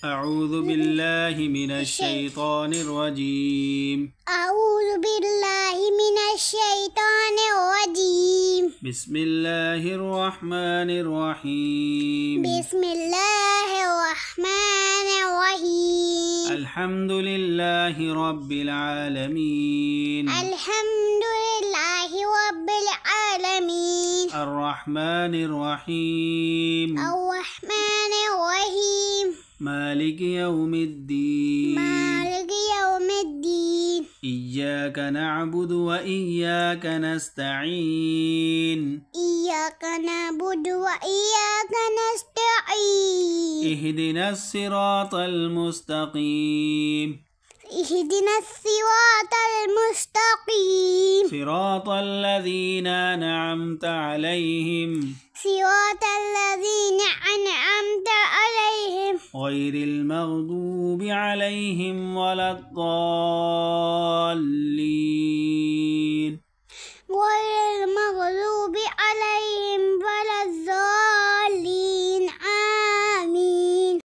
أعوذ بالله من الشيطان الرجيم. أعوذ بالله من الشيطان الرجيم. بسم الله الرحمن الرحيم. بسم الله الرحمن الرحيم. الحمد لله رب العالمين. الحمد لله رب العالمين. الرحمن الرحيم. الرحمن الرحيم. مالك يوم الدين. مالك يوم الدين. إياك نعبد وإياك نستعين. إياك نعبد وإياك نستعين. اهدنا الصراط المستقيم. اهدنا الصراط المستقيم. صراط الذين أنعمت عليهم. صراط الذين أنعمت عليهم. غير المغضوب عليهم ولا الضالين.